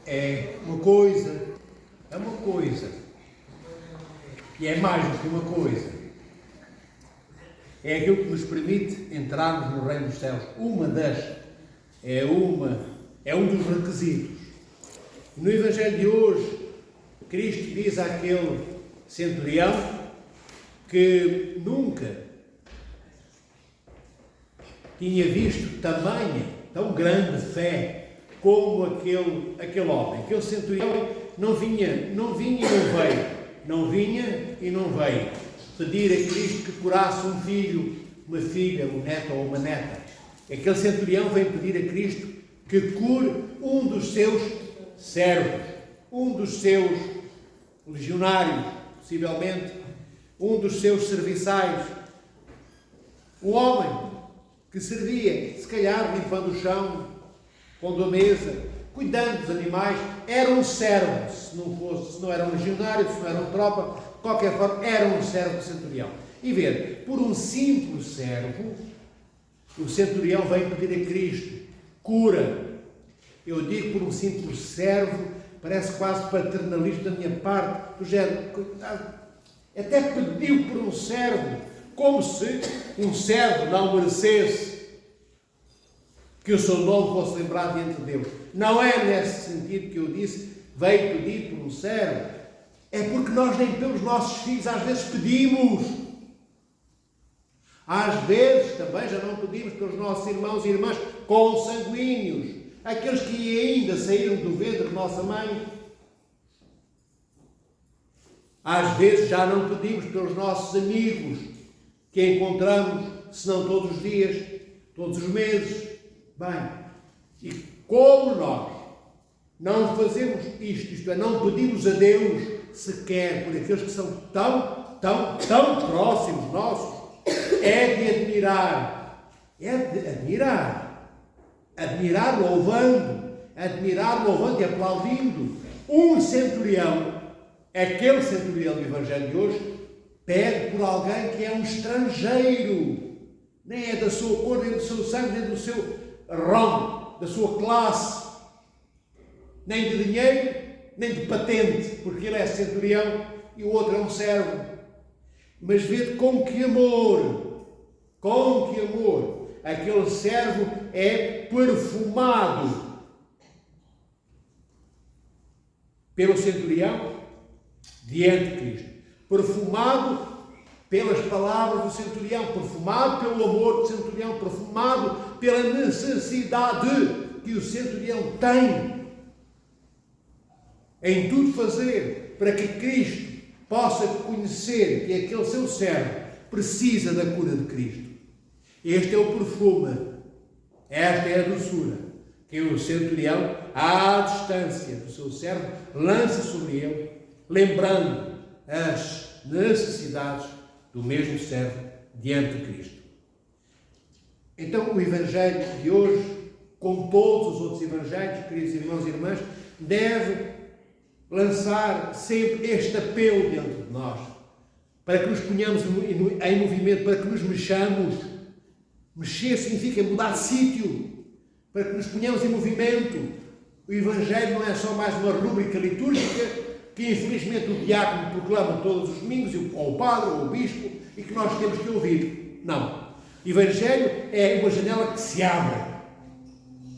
é uma coisa, e é mais do que uma coisa. É aquilo que nos permite entrarmos no reino dos céus. É um dos requisitos. No Evangelho de hoje, Cristo diz àquele centurião que nunca tinha visto tão grande fé como aquele homem. Aquele centurião não vinha e não veio pedir a Cristo que curasse um filho, uma filha, um neto ou uma neta. Aquele centurião veio pedir a Cristo que cure um dos seus servos, um dos seus legionários, possivelmente, um dos seus serviçais. Um homem que servia, se calhar, limpando o chão, pondo a mesa, cuidando dos animais, era um servo, se não era um legionário, se não era um tropa, de qualquer forma, era um servo do centurião. E ver, por um simples servo, o centurião veio pedir a Cristo cura. Eu digo por um simples servo, parece quase paternalista da minha parte, do género, coitado, até pediu por um servo, como se um servo não merecesse que o seu nome fosse lembrado diante de Deus. Não é nesse sentido que eu disse, veio pedir por um servo. É porque nós nem pelos nossos filhos às vezes pedimos. Às vezes também já não pedimos pelos nossos irmãos e irmãs consanguíneos, aqueles que ainda saíram do ventre de nossa mãe. Às vezes já não pedimos pelos nossos amigos que encontramos, se não todos os dias, todos os meses. Bem, e como nós não fazemos isto é, não pedimos a Deus sequer por aqueles que são tão próximos nossos, é de admirar louvando e aplaudindo. Um centurião, aquele centurião do Evangelho de hoje, pede por alguém que é um estrangeiro, nem é da sua cor, nem do seu sangue, nem do seu ramo, da sua classe, nem de dinheiro, nem de patente, porque ele é centurião e o outro é um servo. Mas vede com que amor, aquele servo é perfumado pelo centurião diante de Cristo, perfumado pelas palavras do centurião, perfumado pelo amor do centurião, perfumado pela necessidade que o centurião tem em tudo fazer para que Cristo possa conhecer que aquele seu servo precisa da cura de Cristo. Este é o perfume, esta é a doçura que o centurião, à distância do seu servo, lança sobre ele, lembrando as necessidades do mesmo servo diante de Cristo. Então, o Evangelho de hoje, como todos os outros Evangelhos, queridos irmãos e irmãs, deve lançar sempre este apelo dentro de nós, para que nos ponhamos em movimento, para que nos mexamos. Mexer significa mudar de sítio, para que nos ponhamos em movimento. O Evangelho não é só mais uma rúbrica litúrgica que infelizmente o diácono proclama todos os domingos, ou o padre, ou o bispo, e que nós temos que ouvir. Não. O Evangelho é uma janela que se abre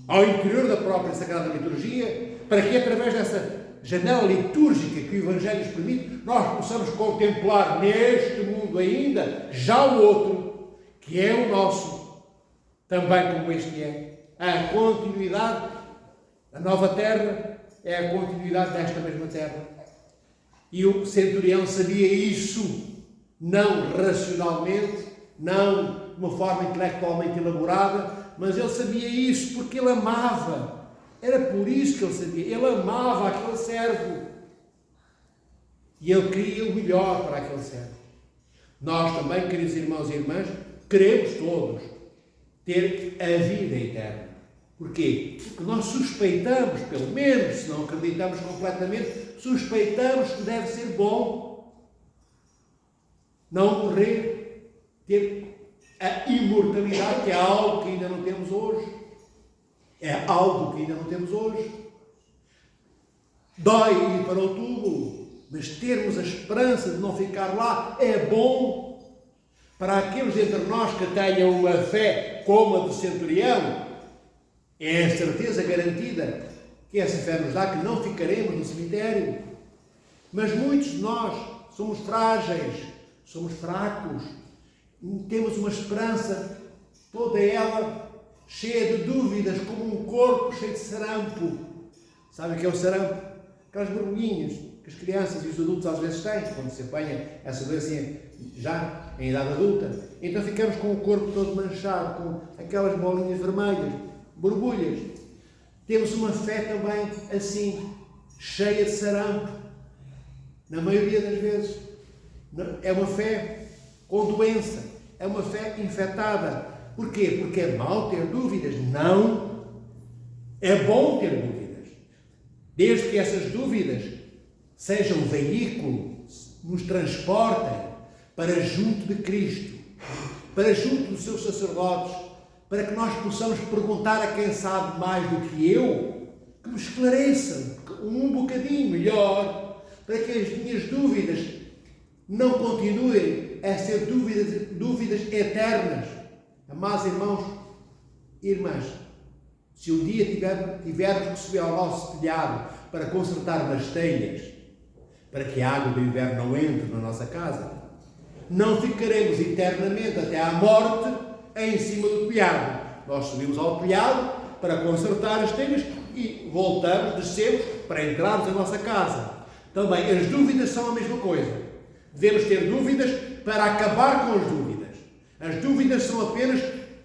ao interior da própria Sagrada Liturgia, para que através dessa janela litúrgica que o Evangelho nos permite, nós possamos contemplar neste mundo ainda já o outro, que é o nosso, também como este é. A continuidade, a nova terra é a continuidade desta mesma terra. E o centurião sabia isso, não racionalmente, não de uma forma intelectualmente elaborada, mas ele sabia isso porque ele amava. Era por isso que ele sabia. Ele amava aquele servo. E ele queria o melhor para aquele servo. Nós também, queridos irmãos e irmãs, queremos todos ter a vida eterna. Porquê? Porque nós suspeitamos, pelo menos, se não acreditamos completamente, suspeitamos que deve ser bom não morrer, ter a imortalidade, que é algo que ainda não temos hoje. É algo que ainda não temos hoje. Dói ir para o túmulo, mas termos a esperança de não ficar lá é bom. Para aqueles entre nós que tenham uma fé como a do centurião, é a certeza garantida que essa fé nos dá que não ficaremos no cemitério. Mas muitos de nós somos frágeis, somos fracos, temos uma esperança, toda ela cheia de dúvidas, como um corpo cheio de sarampo. Sabe o que é o sarampo? Aquelas borbulhinhas que as crianças e os adultos às vezes têm, quando se apanha essa doença já em idade adulta. Então ficamos com o corpo todo manchado, com aquelas bolinhas vermelhas, borbulhas. Temos uma fé também assim, cheia de sarampo. Na maioria das vezes. É uma fé com doença. É uma fé infectada. Porquê? Porque é mau ter dúvidas? Não. É bom ter dúvidas. Desde que essas dúvidas sejam veículo, nos transportem para junto de Cristo, para junto dos seus sacerdotes, para que nós possamos perguntar a quem sabe mais do que eu, que me esclareçam um bocadinho melhor, para que as minhas dúvidas não continuem a ser dúvidas eternas. Amados irmãos e irmãs, se um dia tivermos que subir ao nosso telhado para consertar umas telhas, para que a água do inverno não entre na nossa casa, não ficaremos eternamente até à morte em cima do telhado. Nós subimos ao telhado para consertar as telhas e voltamos, descemos para entrarmos na nossa casa. Também as dúvidas são a mesma coisa. Devemos ter dúvidas para acabar com as dúvidas. As dúvidas são apenas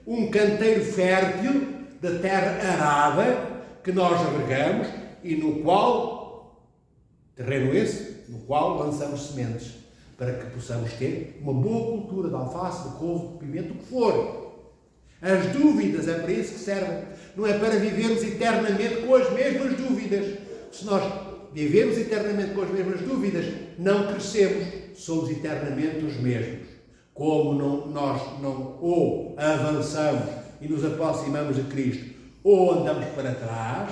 um canteiro fértil da terra arada que nós agregamos e no qual, terreno esse, no qual lançamos sementes, para que possamos ter uma boa cultura de alface, de couve, de pimento, o que for. As dúvidas é para isso que servem. Não é para vivermos eternamente com as mesmas dúvidas. Se nós vivemos eternamente com as mesmas dúvidas, não crescemos, somos eternamente os mesmos. Como nós não ou avançamos e nos aproximamos de Cristo, ou andamos para trás,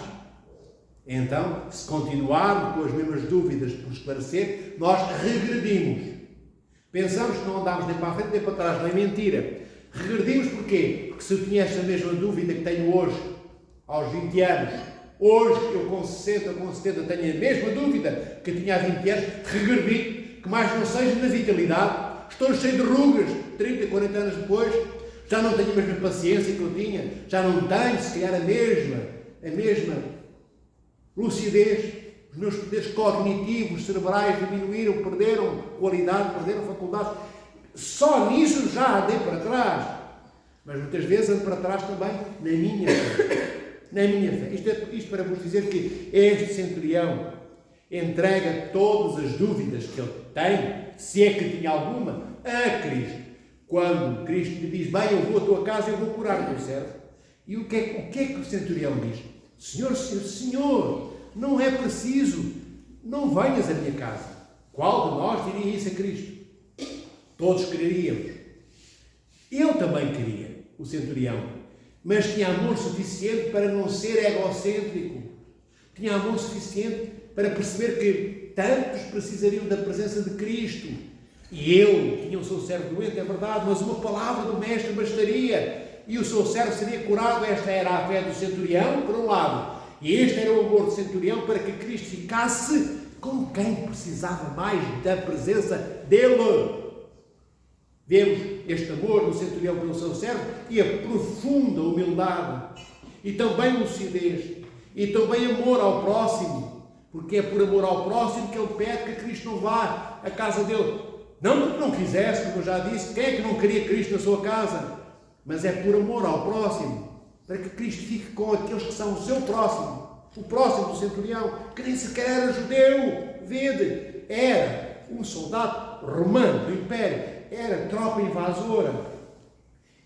então, se continuarmos com as mesmas dúvidas por esclarecer, nós regredimos. Pensamos que não andamos nem para a frente nem para trás, não é mentira. Regredimos porquê? Porque se eu tinha esta mesma dúvida que tenho hoje, aos 20 anos, hoje eu com 60, com 70 tenho a mesma dúvida que tinha há 20 anos, regredi, que mais não seja na vitalidade, estou cheio de rugas, 30, 40 anos depois, já não tenho a mesma paciência que eu tinha, já não tenho, se calhar, a mesma lucidez, os meus poderes cognitivos, cerebrais diminuíram, perderam qualidade, perderam faculdade. Só nisso já andei para trás. Mas muitas vezes ando para trás também na minha fé. Na minha fé. Isto para vos dizer que este centurião entrega todas as dúvidas que ele tem, se é que tinha alguma, a Cristo. Quando Cristo lhe diz, bem, eu vou à tua casa e eu vou curar o teu servo. E o que é que o centurião diz? Senhor, não é preciso, não venhas à minha casa. Qual de nós diria isso a Cristo? Todos quereríamos. Ele também queria, o centurião, mas tinha amor suficiente para não ser egocêntrico. Tinha amor suficiente para perceber que tantos precisariam da presença de Cristo. E ele tinha o seu servo doente, é verdade, mas uma palavra do Mestre bastaria. E o seu servo seria curado. Esta era a fé do centurião, por um lado. E este era o amor do centurião para que Cristo ficasse com quem precisava mais da presença dele. Vemos este amor do centurião pelo seu servo e a profunda humildade. E também lucidez. E também amor ao próximo. Porque é por amor ao próximo que ele pede que Cristo não vá à casa dele. Não porque não quisesse, como eu já disse, quem é que não queria Cristo na sua casa? Mas é por amor ao próximo, para que Cristo fique com aqueles que são o seu próximo, o próximo do centurião, que nem sequer era judeu, vede, era um soldado romano do Império, era tropa invasora,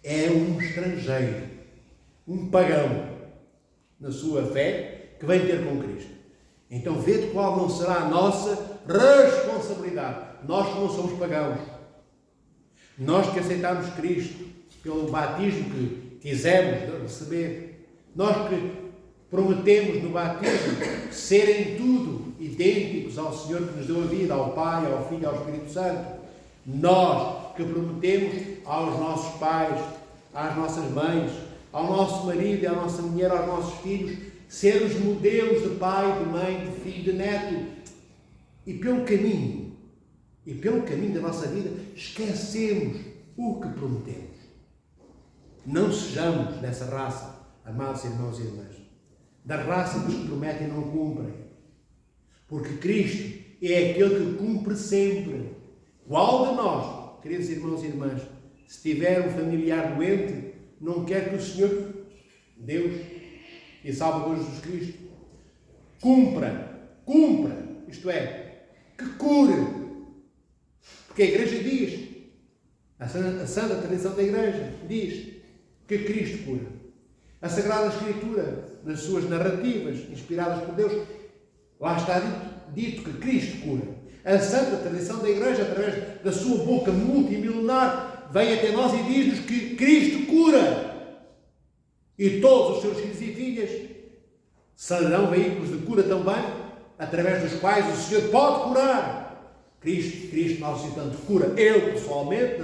é um estrangeiro, um pagão, na sua fé, que vem ter com Cristo. Então vede qual não será a nossa responsabilidade. Nós que não somos pagãos, nós que aceitamos Cristo pelo batismo que quisemos receber, nós que prometemos no batismo ser em tudo idênticos ao Senhor que nos deu a vida, ao Pai, ao Filho e ao Espírito Santo. Nós que prometemos aos nossos pais, às nossas mães, ao nosso marido e à nossa mulher, aos nossos filhos, ser os modelos de pai, de mãe, de filho, de neto. E pelo caminho da nossa vida, esquecemos o que prometemos. Não sejamos dessa raça, amados irmãos e irmãs, da raça dos que prometem e não cumprem. Porque Cristo é aquele que cumpre sempre. Qual de nós, queridos irmãos e irmãs, se tiver um familiar doente, não quer que o Senhor, Deus e Salvador Jesus Cristo, cumpra, isto é, que cure? Porque a Igreja diz, a Santa Tradição da Igreja diz que Cristo cura. A Sagrada Escritura, nas suas narrativas inspiradas por Deus, lá está dito que Cristo cura. A Santa Tradição da Igreja, através da sua boca multimilenar, vem até nós e diz-nos que Cristo cura. E todos os seus filhos e filhas serão veículos de cura também, através dos quais o Senhor pode curar. Cristo, nosso Senhor, tanto cura Ele pessoalmente,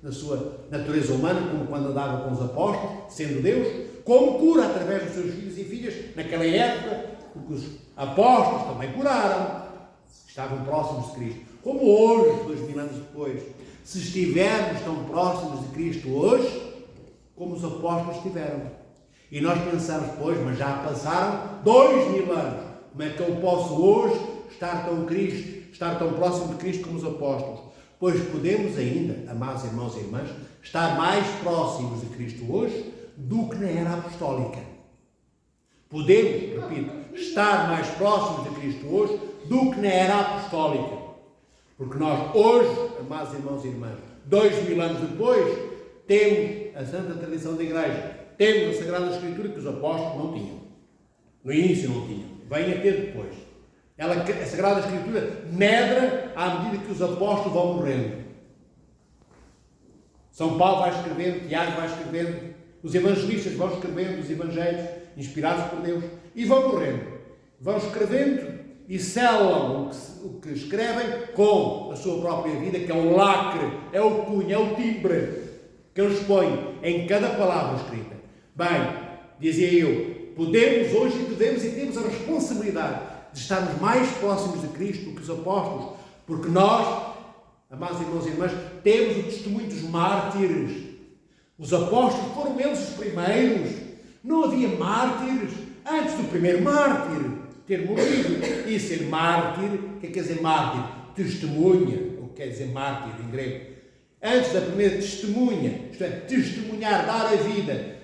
na sua natureza humana, como quando andava com os apóstolos, sendo Deus, como cura através dos seus filhos e filhas, naquela época, porque os apóstolos também curaram, estavam próximos de Cristo. Como hoje, 2000 anos depois, se estivermos tão próximos de Cristo hoje, como os apóstolos estiveram. E nós pensamos, pois, mas já passaram 2000 anos, como é que eu posso hoje estar tão próximo de Cristo como os apóstolos? Pois podemos ainda, amados irmãos e irmãs, estar mais próximos de Cristo hoje do que na era apostólica. Podemos, repito, estar mais próximos de Cristo hoje do que na era apostólica. Porque nós hoje, amados irmãos e irmãs, 2000 anos depois, temos a Santa Tradição da Igreja, temos a Sagrada Escritura que os apóstolos não tinham. No início não tinham. Vem a ter depois. A Sagrada Escritura medra à medida que os apóstolos vão morrendo. São Paulo vai escrevendo, Tiago vai escrevendo, os evangelistas vão escrevendo os evangelhos inspirados por Deus e vão morrendo. Vão escrevendo e selam o que escrevem com a sua própria vida, que é o lacre, é o cunho, é o timbre que eles põem em cada palavra escrita. Bem, dizia eu, podemos hoje e devemos e temos a responsabilidade de estarmos mais próximos de Cristo do que os apóstolos, porque nós, amados irmãos e irmãs, temos o testemunho dos mártires. Os apóstolos foram eles os primeiros. Não havia mártires antes do primeiro mártir ter morrido. E ser mártir, o que quer dizer mártir? Testemunha, o que quer dizer mártir em grego. Antes da primeira testemunha, isto é, testemunhar, dar a vida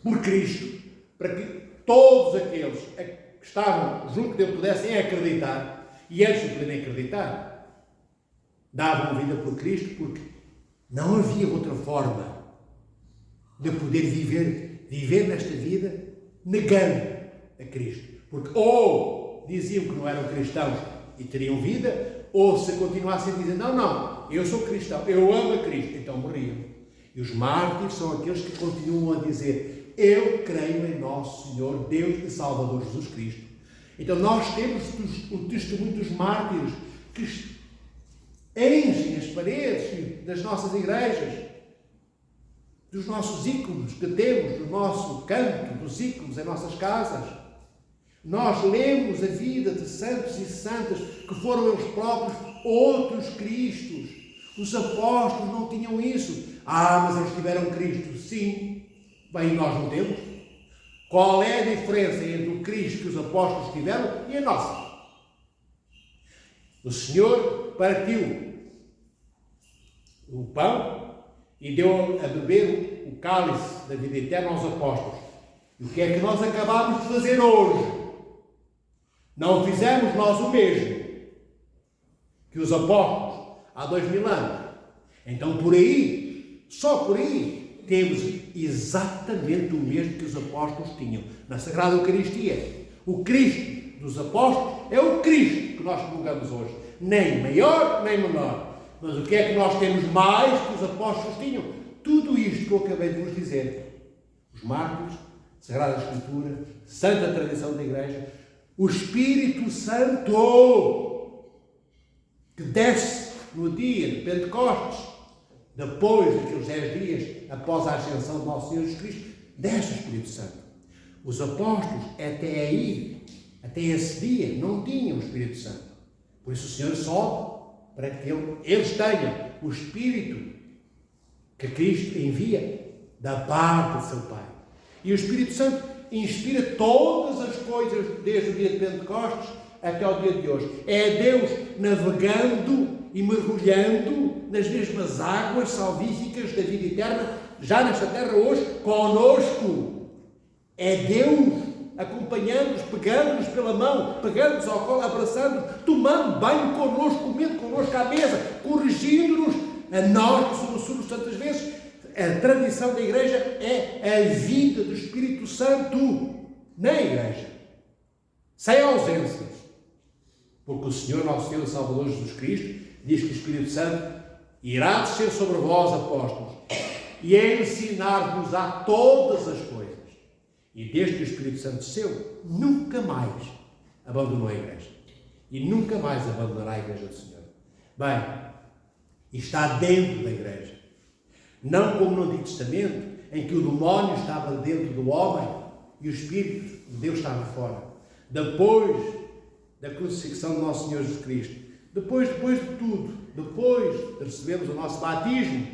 por Cristo, para que todos aqueles que estavam junto dele pudessem acreditar, e antes de poderem acreditar, davam vida por Cristo, porque não havia outra forma de poder viver nesta vida negando a Cristo. Porque ou diziam que não eram cristãos e teriam vida, ou se continuassem a dizer, não, eu sou cristão, eu amo a Cristo, então morriam. E os mártires são aqueles que continuam a dizer, eu creio em nosso Senhor, Deus e Salvador Jesus Cristo. Então nós temos o testemunho dos mártires que enchem as paredes das nossas igrejas, dos nossos ícones que temos, do nosso canto, dos ícones em nossas casas. Nós lemos a vida de santos e santas que foram eles próprios outros Cristos. Os apóstolos não tinham isso. Mas eles tiveram Cristo. Sim. Bem, nós não temos. Qual é a diferença entre o Cristo que os apóstolos tiveram e a nossa? O Senhor partiu o pão e deu a beber o cálice da vida eterna aos apóstolos. E o que é que nós acabamos de fazer hoje? Não fizemos nós o mesmo que os apóstolos há 2000 anos. Então por aí, só por aí, temos exatamente o mesmo que os apóstolos tinham na Sagrada Eucaristia. O Cristo dos apóstolos é o Cristo que nós comungamos hoje. Nem maior, nem menor. Mas o que é que nós temos mais que os apóstolos tinham? Tudo isto que eu acabei de vos dizer. Os mártires Sagrada Escritura, santa tradição da Igreja, o Espírito Santo que desce no dia de Pentecostes, depois daqueles 10 dias, após a ascensão de nosso Senhor Jesus Cristo, desce o Espírito Santo. Os apóstolos, até aí, até esse dia, não tinham o Espírito Santo. Por isso o Senhor sobe para que eles tenham o Espírito que Cristo envia da parte de seu Pai. E o Espírito Santo inspira todas as coisas desde o dia de Pentecostes até ao dia de hoje. É Deus navegando e mergulhando nas mesmas águas salvíficas da vida eterna, já nesta terra hoje, conosco. É Deus acompanhando-nos, pegando-nos pela mão, pegando-nos ao colo, abraçando-nos, tomando banho connosco, comendo connosco à mesa, corrigindo-nos, a nós que somos surdos tantas vezes. A tradição da Igreja é a vida do Espírito Santo na Igreja, sem ausências. Porque o Senhor, nosso Senhor e Salvador Jesus Cristo, diz que o Espírito Santo irá descer sobre vós, apóstolos, e ensinar-vos a todas as coisas. E desde que o Espírito Santo desceu, nunca mais abandonou a Igreja. E nunca mais abandonará a Igreja do Senhor. Bem, está dentro da Igreja. Não como no Antigo Testamento, em que o demónio estava dentro do homem e o Espírito de Deus estava fora. Depois da crucifixão do nosso Senhor Jesus Cristo, depois de tudo, depois de recebermos o nosso batismo,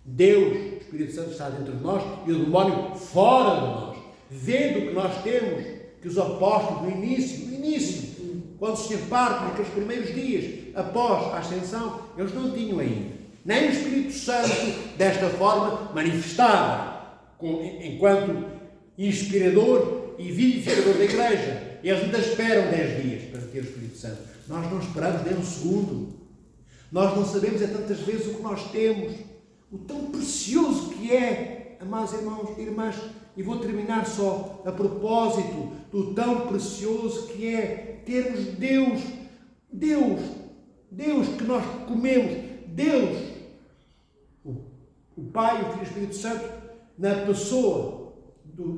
Deus, o Espírito Santo, está dentro de nós e o demónio fora de nós. Vendo que nós temos, que os apóstolos no início, quando se partem naqueles primeiros dias após a ascensão, eles não tinham ainda nem o Espírito Santo desta forma manifestado enquanto inspirador e vivificador da Igreja. Eles ainda esperam 10 dias para ter o Espírito Santo. Nós não esperamos nem um segundo. Nós não sabemos tantas vezes o que nós temos, o tão precioso que é, amados irmãos e irmãs. E vou terminar só a propósito do tão precioso que é termos Deus que nós comemos, Deus, o Pai, o Filho e o Espírito Santo, na pessoa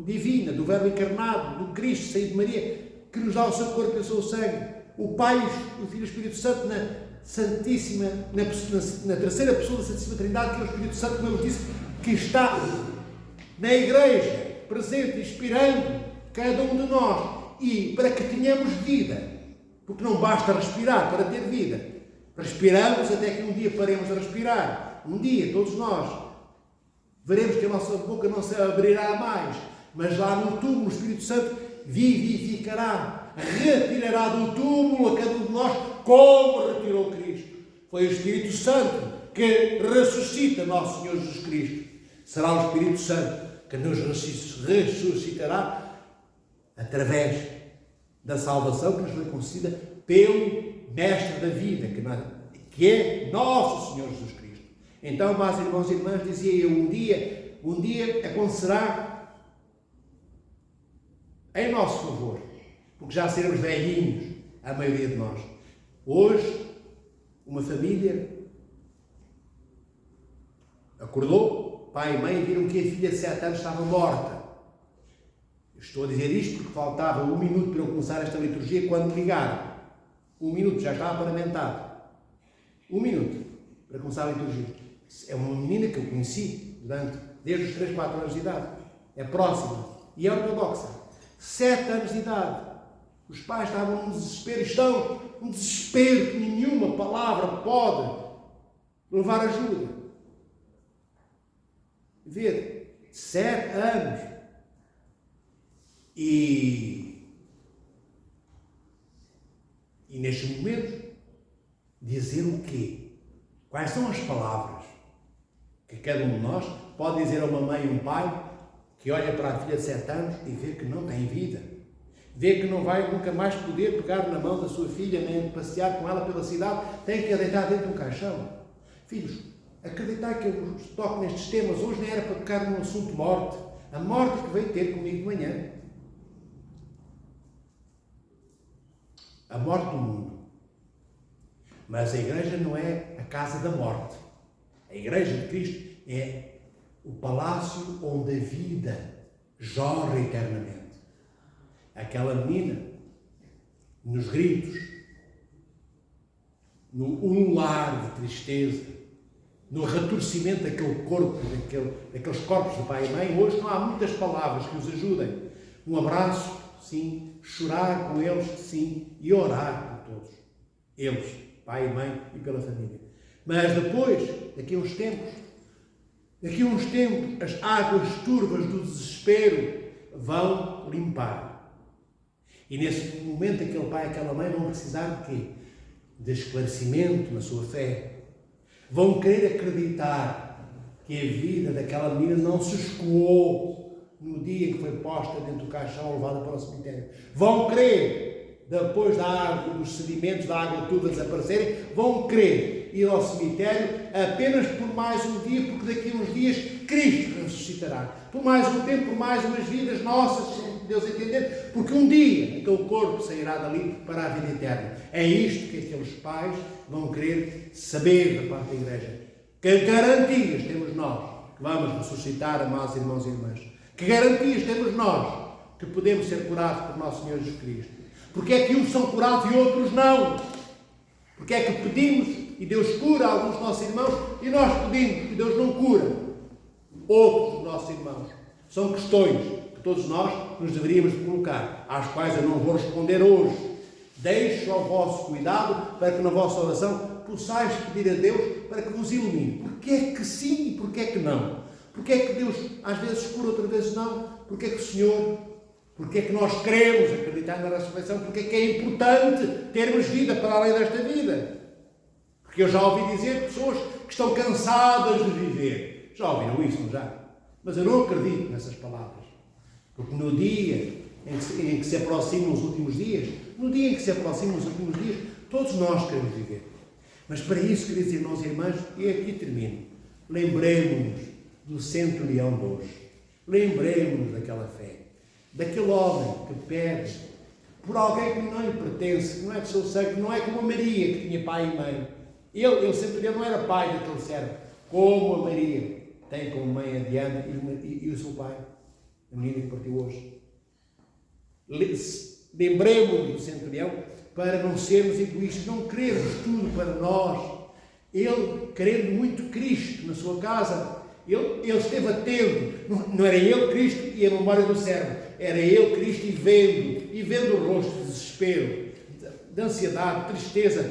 divina, do Verbo encarnado, do Cristo, saído de Maria, que nos dá o seu corpo e o seu sangue. O Pai, o Filho e o Espírito Santo na Santíssima, na terceira pessoa da Santíssima Trindade, que é o Espírito Santo, como eu disse, que está na Igreja, presente, inspirando cada um de nós, e para que tenhamos vida, porque não basta respirar para ter vida. Respiramos até que um dia paremos de respirar. Um dia, todos nós, veremos que a nossa boca não se abrirá mais, mas lá no túmulo o Espírito Santo vivificará, retirará do túmulo a cada um de nós, como retirou Cristo. Foi o Espírito Santo que ressuscita nosso Senhor Jesus Cristo. Será o Espírito Santo que nos ressuscitará através da salvação que nos foi concedida pelo Mestre da vida, que é nosso Senhor Jesus Cristo. Então, meus irmãos e irmãs, dizia eu, um dia acontecerá em nosso favor, porque já seremos velhinhos, a maioria de nós. Hoje, uma família acordou, pai e mãe viram que a filha de 7 anos estava morta. Estou a dizer isto porque faltava 1 minuto para eu começar esta liturgia quando me ligaram. 1 minuto, já estava paramentado. 1 minuto para começar a liturgia. É uma menina que eu conheci desde os 3, 4 anos de idade. É próxima e é ortodoxa. 7 anos de idade. Os pais estavam num desespero, estão num desespero que nenhuma palavra pode levar ajuda. Vê, 7 anos. E neste momento, dizer o quê? Quais são as palavras que cada um de nós pode dizer a uma mãe e um pai que olha para a filha de 7 anos e vê que não tem vida, vê que não vai nunca mais poder pegar na mão da sua filha, nem passear com ela pela cidade, tem que a deitar dentro de um caixão. Filhos, acreditar que eu toco nestes temas hoje não era para tocar num assunto de morte, a morte que veio ter comigo de manhã. A morte do mundo. Mas a Igreja não é a casa da morte. A Igreja de Cristo é o palácio onde a vida jorra eternamente. Aquela menina, nos gritos, no ulular de tristeza, no retorcimento daquele corpo, daqueles corpos de pai e mãe, hoje não há muitas palavras que os ajudem. Um abraço, sim, chorar com eles, sim, e orar por todos. Eles, pai e mãe e pela família. Mas depois, daqui a uns tempos, as águas turvas do desespero vão limpar. E nesse momento, aquele pai e aquela mãe vão precisar de quê? De esclarecimento na sua fé. Vão querer acreditar que a vida daquela menina não se escoou no dia que foi posta dentro do caixão levada para o cemitério. Vão querer, depois da água, dos sedimentos da água turva desaparecerem, vão querer ir ao cemitério apenas por mais um dia, porque daqui a uns dias Cristo ressuscitará. Por mais um tempo, por mais umas vidas nossas, se Deus entender, porque um dia aquele corpo sairá dali para a vida eterna. É isto que aqueles pais vão querer saber da parte da Igreja. Que garantias temos nós que vamos ressuscitar, amados irmãos e irmãs? Que garantias temos nós que podemos ser curados por nosso Senhor Jesus Cristo? Porque é que uns são curados e outros não? Porque é que pedimos e Deus cura alguns dos nossos irmãos e nós pedimos e Deus não cura outros dos nossos irmãos? São questões que todos nós nos deveríamos colocar, às quais eu não vou responder hoje. Deixo ao vosso cuidado para que na vossa oração possais pedir a Deus para que vos ilumine. Porque é que sim e porque é que não? Porque é que Deus às vezes cura, outras vezes não? Porque é que o Senhor, porque é que nós queremos acreditar na ressurreição? Porque é que é importante termos vida para além desta vida? Porque eu já ouvi dizer pessoas que estão cansadas de viver. Já ouviram isso, não já? Mas eu não acredito nessas palavras. Porque no dia em que se aproximam os últimos dias, todos nós queremos viver. Mas para isso, queridos irmãos e irmãs, e aqui termino, lembremos-nos do centurião de hoje. Lembremos-nos daquela fé, daquele homem que pede por alguém que não lhe pertence, que não é do seu sangue, que não é como a Maria, que tinha pai e mãe. Ele centurião, não era pai daquele servo, como a Maria tem como mãe a Diana e o seu pai, a menina que partiu hoje. Lembremos-nos do centurião para não sermos egoístas, não queremos tudo para nós. Ele, querendo muito Cristo na sua casa, ele esteve atento. Não era ele, Cristo, e a memória do servo. Era ele, Cristo, e vendo o rosto de desespero, de ansiedade, de tristeza,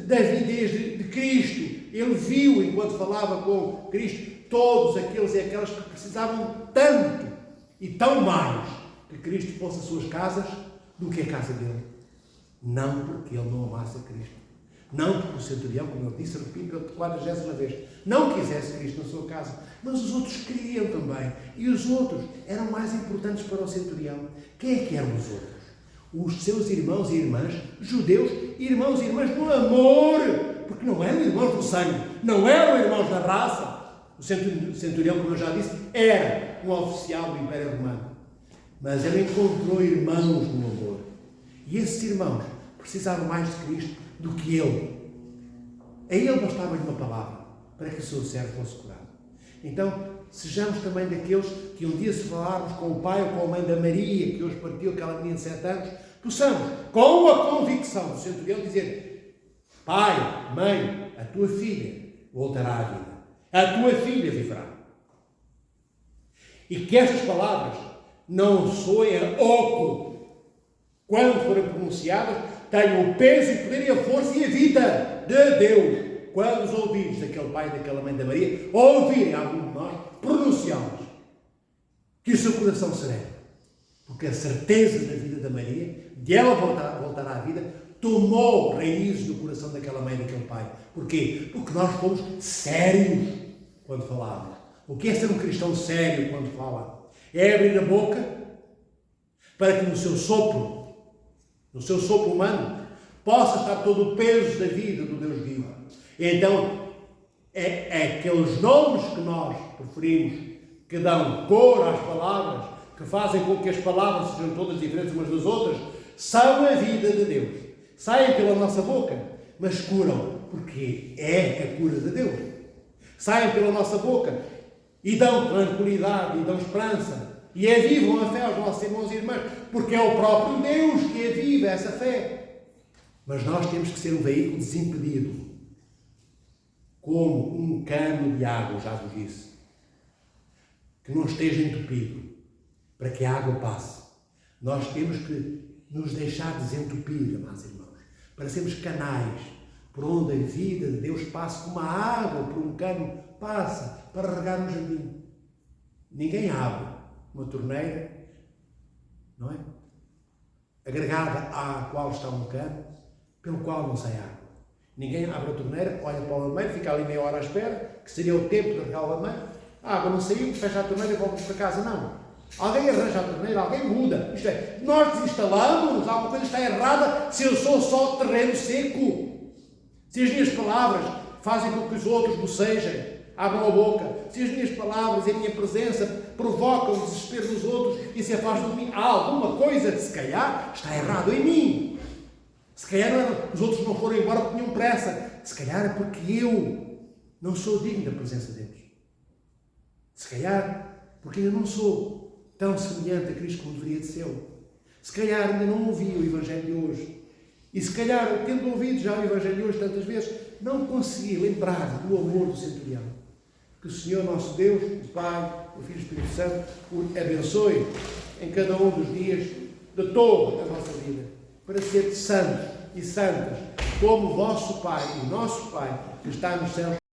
da avidez de Cristo. Ele viu, enquanto falava com Cristo, todos aqueles e aquelas que precisavam tanto e tão mais que Cristo fosse as suas casas do que a casa dele. Não porque ele não amasse a Cristo. Não porque o centurião, como eu disse, repito pela 40ª vez, não quisesse Cristo na sua casa, mas os outros queriam também. E os outros eram mais importantes para o centurião. Quem é que eram os outros? Os seus irmãos e irmãs, judeus, irmãos e irmãs no amor, porque não eram irmãos do sangue, não eram irmãos da raça. O centurião, como eu já disse, era um oficial do Império Romano. Mas ele encontrou irmãos no amor. E esses irmãos precisavam mais de Cristo do que ele. A ele bastava-lhe uma palavra para que o seu servo fosse curado. Então, sejamos também daqueles que um dia, se falarmos com o pai ou com a mãe da Maria, que hoje partiu, aquela menina de 7 anos, possamos, com a convicção do centurião, dizer: pai, mãe, a tua filha voltará à vida. A tua filha viverá. E que estas palavras não soem a oco, quando forem pronunciadas, tenham o peso e poder e a força e a vida de Deus. Quando os ouvidos daquele pai e daquela mãe da Maria ouvirem algum de nós pronunciá-las, que o seu coração serene, porque a certeza da vida da Maria, de ela voltar à vida, tomou raízes no coração daquela mãe e daquele pai. Porquê? Porque nós fomos sérios quando falávamos. O que é ser um cristão sério quando fala? É abrir a boca para que no seu sopro humano, possa estar todo o peso da vida do Deus vivo. Então, é aqueles nomes que nós preferimos, que dão cor às palavras, que fazem com que as palavras sejam todas diferentes umas das outras, são a vida de Deus. Saem pela nossa boca, mas curam, porque é a cura de Deus. Saem pela nossa boca e dão tranquilidade, e dão esperança, E avivam a fé aos nossos irmãos e irmãs, porque é o próprio Deus que aviva essa fé. Mas nós temos que ser um veículo desimpedido, como um cano de água, já vos disse, que não esteja entupido, para que a água passe. Nós temos que nos deixar desentupir, amados irmãos, para sermos canais por onde a vida de Deus passa, como a água por um cano passa para regar um jardim. Ninguém abre uma torneira, não é? Agregada à qual está um cano, pelo qual não sai água. Ninguém abre a torneira, olha para o lameiro, fica ali meia hora à espera, que seria o tempo de regar o lameiro, a água não saiu, fecha a torneira e volta para casa. Não. Alguém arranja a torneira, alguém muda. Isto é, nós desinstalamos, alguma coisa está errada se eu sou só terreno seco. Se as minhas palavras fazem com que os outros bocejem, abram a boca, se as minhas palavras e a minha presença provocam o desespero dos outros e se afastam de mim, há alguma coisa que se calhar está errado em mim. Se calhar os outros não foram embora porque tinham pressa. Se calhar é porque eu não sou digno da presença deles. Se calhar porque ainda não sou tão semelhante a Cristo como deveria de ser. Se calhar ainda não ouvi o Evangelho de hoje. E se calhar, tendo ouvido já o Evangelho de hoje tantas vezes, não consegui lembrar do amor do centurião. Que o Senhor nosso Deus, o Pai, o Filho e o Espírito Santo, o abençoe em cada um dos dias de toda a nossa vida, para ser santos e santas, como o vosso Pai, o nosso Pai, que está nos céus.